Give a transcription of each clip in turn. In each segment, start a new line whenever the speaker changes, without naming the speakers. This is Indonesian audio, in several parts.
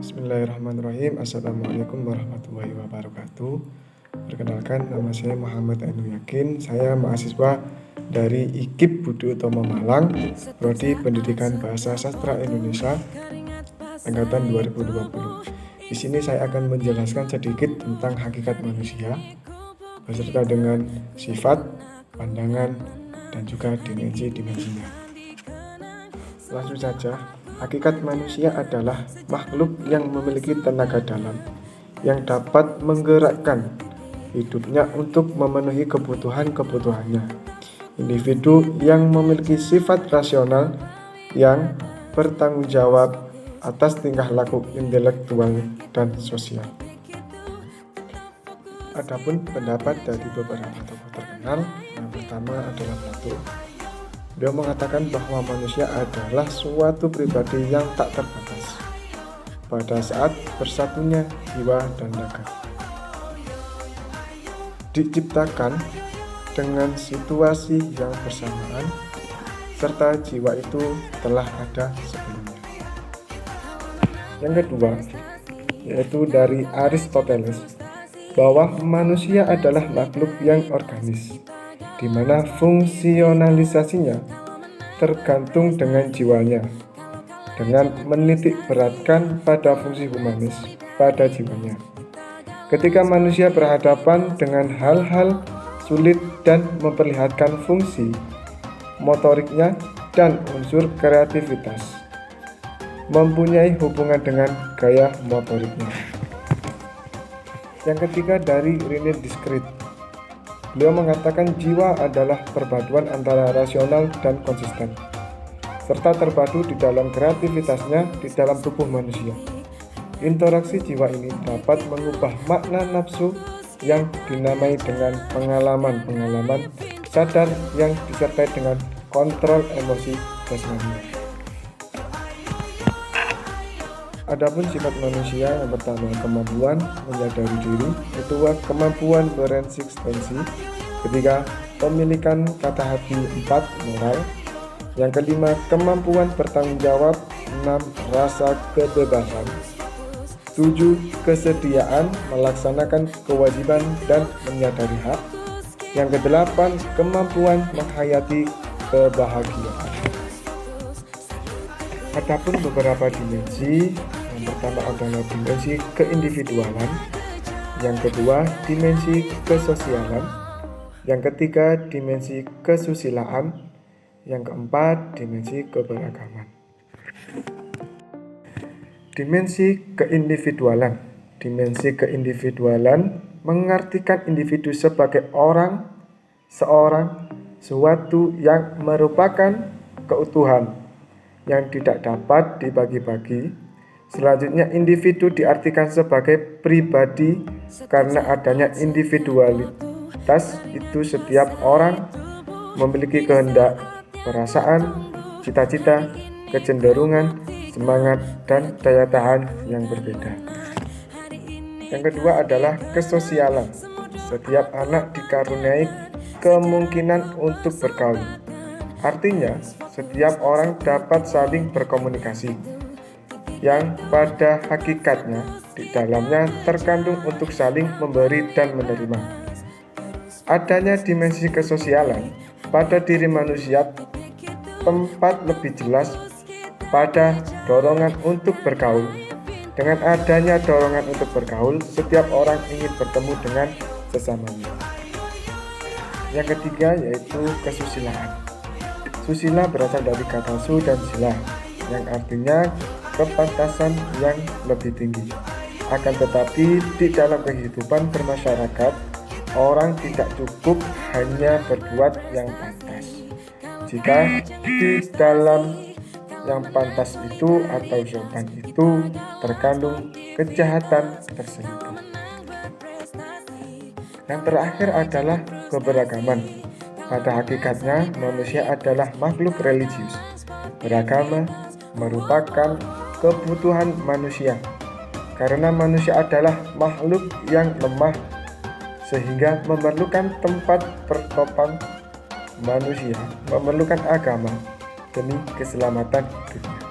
Bismillahirrahmanirrahim. Assalamualaikum warahmatullahi wabarakatuh. Perkenalkan, nama saya Muhammad Anu Yakin. Saya mahasiswa dari IKIP Budi Utomo Malang, Prodi Pendidikan Bahasa Sastra Indonesia, angkatan 2020. Di sini saya akan menjelaskan sedikit tentang hakikat manusia, beserta dengan sifat, pandangan, dan juga dimensi-dimensinya. Langsung saja. Hakikat manusia adalah makhluk yang memiliki tenaga dalam yang dapat menggerakkan hidupnya untuk memenuhi kebutuhan-kebutuhannya. Individu yang memiliki sifat rasional yang bertanggung jawab atas tingkah laku intelektual dan sosial. Adapun pendapat dari beberapa tokoh terkenal, yang pertama adalah Plato. Beliau mengatakan bahwa manusia adalah suatu pribadi yang tak terbatas pada saat bersatunya jiwa dan raga. Diciptakan dengan situasi yang bersamaan, serta jiwa itu telah ada sebelumnya. Yang kedua, yaitu dari Aristoteles, bahwa manusia adalah makhluk yang organis, di mana fungsionalisasinya tergantung dengan jiwanya, dengan menitik beratkan pada fungsi humanis pada jiwanya. Ketika manusia berhadapan dengan hal-hal sulit dan memperlihatkan fungsi motoriknya dan unsur kreativitas, mempunyai hubungan dengan gaya motoriknya. Yang ketiga dari Rene Descartes. Beliau mengatakan jiwa adalah perpaduan antara rasional dan konsisten, serta terpadu di dalam kreativitasnya di dalam tubuh manusia. Interaksi jiwa ini dapat mengubah makna nafsu yang dinamai dengan pengalaman-pengalaman sadar yang disertai dengan kontrol emosi jasmani. Adapun sifat manusia, yang pertama kemampuan menyadari diri, kedua kemampuan bereksistensi, ketiga pemilikan kata hati, 4 moral, yang kelima kemampuan bertanggung jawab, 6 rasa kebebasan, 7 kesediaan melaksanakan kewajiban dan menyadari hak, yang kedelapan kemampuan menghayati kebahagiaan. Adapun beberapa dimensi, yang pertama adalah dimensi keindividualan, yang kedua dimensi kesosialan, yang ketiga dimensi kesusilaan, yang keempat dimensi keberagaman. Dimensi keindividualan. Dimensi keindividualan mengartikan individu sebagai orang, seorang, suatu yang merupakan keutuhan yang tidak dapat dibagi-bagi. Selanjutnya, individu diartikan sebagai pribadi karena adanya individualitas itu setiap orang memiliki kehendak, perasaan, cita-cita, kecenderungan, semangat, dan daya tahan yang berbeda. Yang kedua adalah kesosialan. Setiap anak dikaruniai kemungkinan untuk bergaul. Artinya, setiap orang dapat saling berkomunikasi, yang pada hakikatnya di dalamnya terkandung untuk saling memberi dan menerima. Adanya dimensi kesosialan pada diri manusia tempat lebih jelas pada dorongan untuk bergaul. Dengan adanya dorongan untuk bergaul, setiap orang ingin bertemu dengan sesamanya. Yang ketiga yaitu kesusilaan. Susila berasal dari kata su dan sila, yang artinya kepantasan yang lebih tinggi. Akan tetapi di dalam kehidupan bermasyarakat, orang tidak cukup hanya berbuat yang pantas. Jika di dalam yang pantas itu atau sopan itu terkandung kejahatan terselubung. Yang terakhir adalah keberagaman. Pada hakikatnya, manusia adalah makhluk religius. Beragama merupakan kebutuhan manusia, karena manusia adalah makhluk yang lemah, sehingga memerlukan tempat bertopang. Manusia memerlukan agama demi keselamatan hidupnya.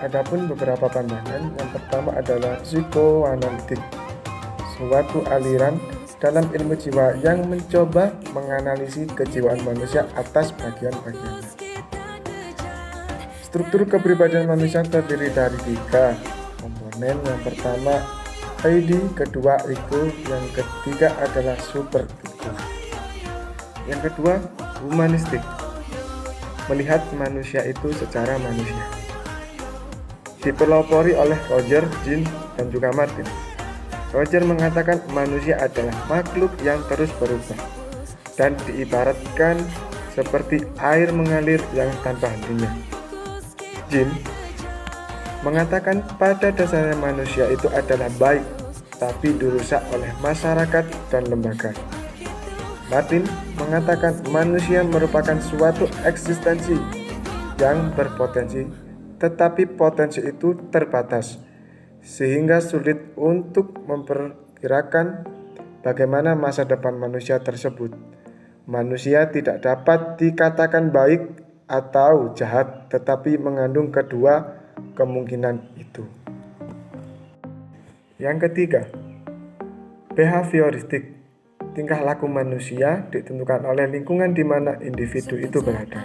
Adapun beberapa pandangan, yang pertama adalah psikoanalitik, suatu aliran dalam ilmu jiwa yang mencoba menganalisis kejiwaan manusia atas bagian-bagiannya. Struktur kepribadian manusia terdiri dari 3 komponen. Yang pertama ID, kedua ego, yang ketiga adalah super ego. Yang kedua humanistik, melihat manusia itu secara manusia, dipelopori oleh Roger, Jean, dan juga Martin. Roger mengatakan manusia adalah makhluk yang terus berubah dan diibaratkan seperti air mengalir yang tanpa hentinya. Jean mengatakan pada dasarnya manusia itu adalah baik, tapi dirusak oleh masyarakat dan lembaga. Martin mengatakan manusia merupakan suatu eksistensi yang berpotensi, tetapi potensi itu terbatas, sehingga sulit untuk memperkirakan bagaimana masa depan manusia tersebut. Manusia tidak dapat dikatakan baik atau jahat, tetapi mengandung kedua kemungkinan itu. Yang ketiga, behavioristik, tingkah laku manusia ditentukan oleh lingkungan di mana individu itu berada.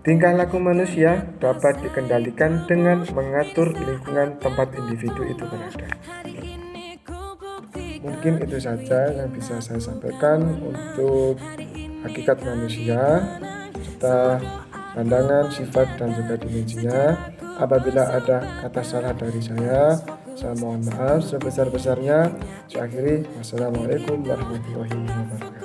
Tingkah laku manusia dapat dikendalikan dengan mengatur lingkungan tempat individu itu berada. Mungkin itu saja yang bisa saya sampaikan untuk hakikat manusia, serta pandangan, sifat, dan juga dimensinya. Apabila ada kata salah dari saya mohon maaf sebesar-besarnya. Saya akhiri, wassalamualaikum warahmatullahi wabarakatuh.